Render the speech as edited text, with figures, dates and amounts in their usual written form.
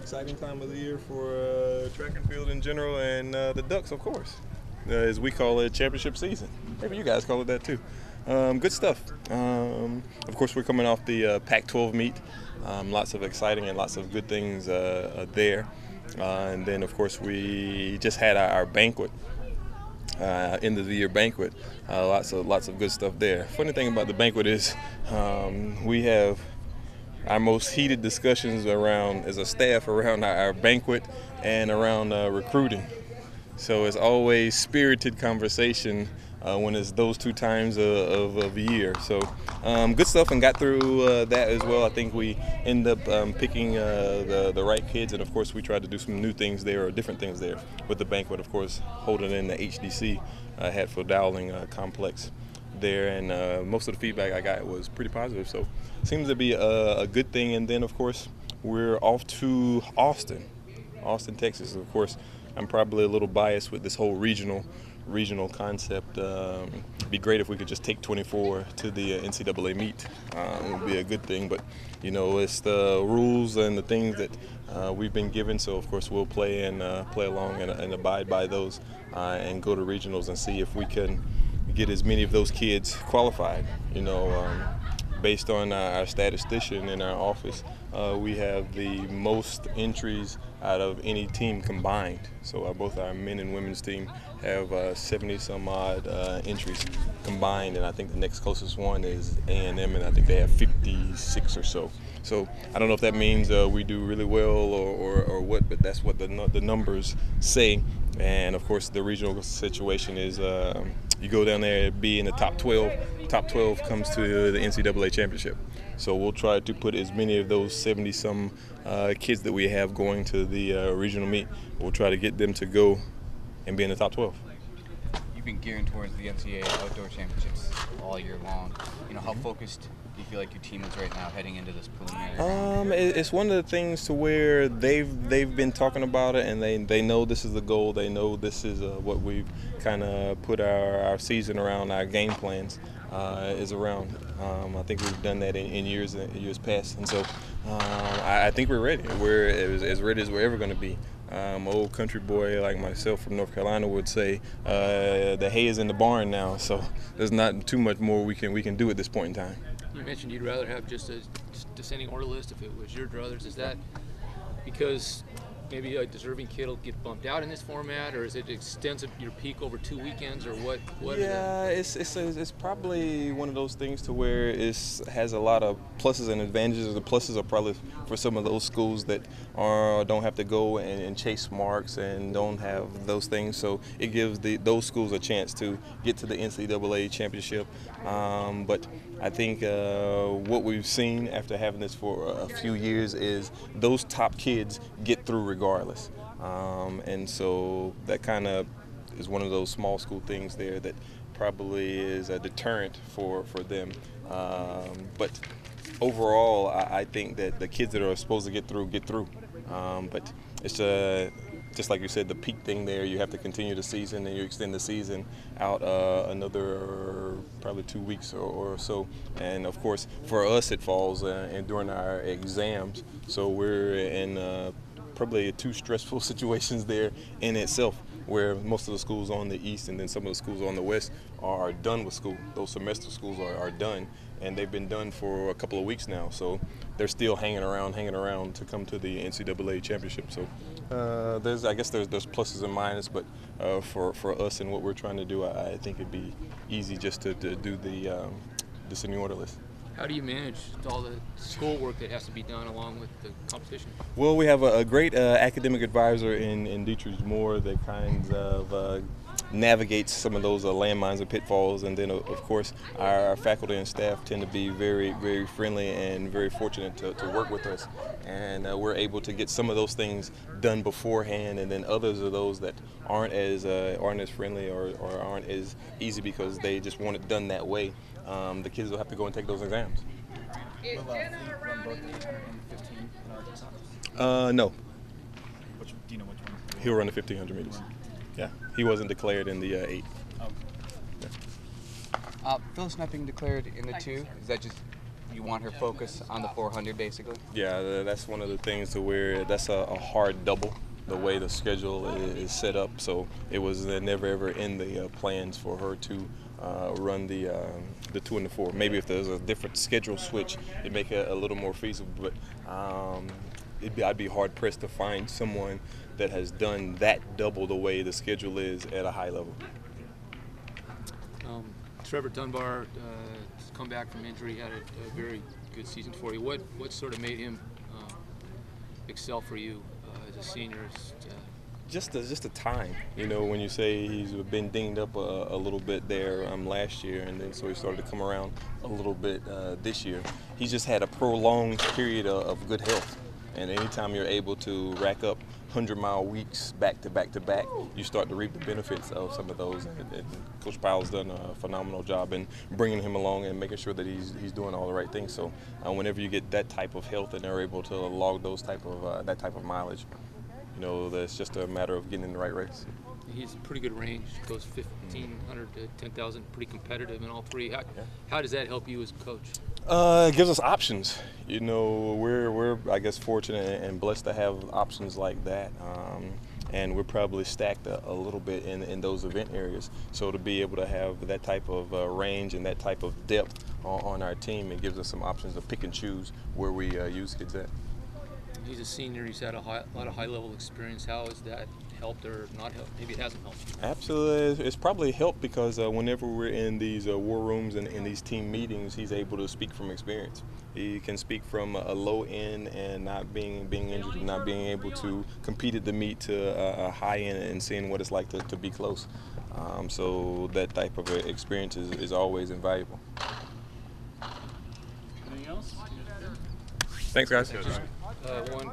exciting time of the year for track and field in general, and the Ducks, of course, as we call it, championship season. Maybe you guys call it that too. Good stuff. Of course, we're coming off the Pac-12 meet. Lots of exciting and lots of good things there. And then, of course, we just had our banquet. End of the year banquet. Lots of good stuff there. Funny thing about the banquet is we have our most heated discussions around as a staff around our banquet and around recruiting. So it's always spirited conversation when it's those two times of a year. So good stuff, and got through that as well. I think we end up picking the right kids, and of course we tried to do some new things there, or different things there with the banquet. Of course, holding in the HDC Hatfield Dowling complex there, and most of the feedback I got was pretty positive. So seems to be a good thing. And then of course we're off to Austin, Texas. Of course, I'm probably a little biased with this whole regional concept. It'd be great if we could just take 24 to the NCAA meet. It would be a good thing, but you know, it's the rules and the things that we've been given. So of course we'll play along and abide by those, and go to regionals and see if we can get as many of those kids qualified. You know, based on our statistician in our office, we have the most entries out of any team combined. So both our men and women's team have 70 some odd entries combined, and I think the next closest one is A&M, and I think they have 56 or so. So I don't know if that means we do really well or what, but that's what the numbers say. And of course the regional situation is you go down there and be in the top 12. Top 12 comes to the NCAA championship. So we'll try to put as many of those 70-some kids that we have going to the regional meet. We'll try to get them to go and be in the top 12. You've been gearing towards the NCAA outdoor championships all year long. You know, how focused do you feel like your team is right now heading into this preliminary round? It's one of the things to where they've been talking about it, and they know this is the goal. They know this is what we've kind of put our season around, our game plans is around. I think we've done that in years past, and so I think we're ready. We're as ready as we're ever going to be. Old country boy like myself from North Carolina would say the hay is in the barn now, so there's not too much more we can do at this point in time. You mentioned you'd rather have just a descending order list if it was your druthers. Is that because maybe a deserving kid will get bumped out in this format, or is it extensive your peak over 2 weekends, or what? Yeah, it's probably one of those things to where it has a lot of pluses and advantages. The pluses are probably for some of those schools that don't have to go and chase marks and don't have those things. So it gives those schools a chance to get to the NCAA championship. But I think what we've seen after having this for a few years is those top kids get through regardless. And so that kind of is one of those small school things there that probably is a deterrent for them. But overall, I think that the kids that are supposed to get through. But it's just like you said, the peak thing there, you have to continue the season, and you extend the season out another probably 2 weeks or so. And of course, for us, it falls during our exams. So we're in probably 2 stressful situations there in itself, where most of the schools on the east and then some of the schools on the west are done with school. Those semester schools are done, and they've been done for a couple of weeks now. So they're still hanging around to come to the NCAA championship. So there's pluses and minuses, but for us and what we're trying to do, I think it'd be easy just to do the descending order list. How do you manage all the schoolwork that has to be done along with the competition? Well, we have a great academic advisor in Dietrich Moore that kind of navigates some of those landmines and pitfalls, and then of course our faculty and staff tend to be very, very friendly and very fortunate to work with us, and we're able to get some of those things done beforehand, and then others of those that aren't as friendly or aren't as easy because they just want it done that way. The kids will have to go and take those exams. Will Fleet run both the 800 and 1500? No. Do you know which one? He'll run the 1500 meters. Yeah, he wasn't declared in the 8. Oh. Phyllis not being declared in the 2, is that just you want her focus on the 400 basically? Yeah, that's one of the things to where that's a hard double, the way the schedule is set up. So it was never ever in the plans for her to run the 2 and the 4. Maybe if there's a different schedule switch, it make it a little more feasible. But I'd be hard pressed to find someone that has done that double the way the schedule is at a high level. Trevor Dunbar has come back from injury, had a very good season for you. What sort of made him excel for you as a senior? Just the time, you know, when you say he's been dinged up a little bit there last year, and then so he started to come around a little bit this year. He's just had a prolonged period of good health, and anytime you're able to rack up 100-mile weeks back to back to back, you start to reap the benefits of some of those. And Coach Powell's done a phenomenal job in bringing him along and making sure that he's doing all the right things. So whenever you get that type of health and they're able to log those that type of mileage, you know, that's just a matter of getting in the right race. He's pretty good range, goes 1,500 to 10,000, pretty competitive in all three. How does that help you as a coach? It gives us options. You know, we're I guess fortunate and blessed to have options like that. And we're probably stacked a little bit in those event areas. So to be able to have that type of range and that type of depth on our team, it gives us some options to pick and choose where we use kids at. He's a senior. He's had a lot of high-level experience. How has that helped or not helped? Maybe it hasn't helped. Absolutely. It's probably helped because whenever we're in these war rooms and in these team meetings, he's able to speak from experience. He can speak from a low end and not being injured and not being able to compete at the meet to a high end and seeing what it's like to be close. So that type of experience is always invaluable. Anything else? Thanks, guys. One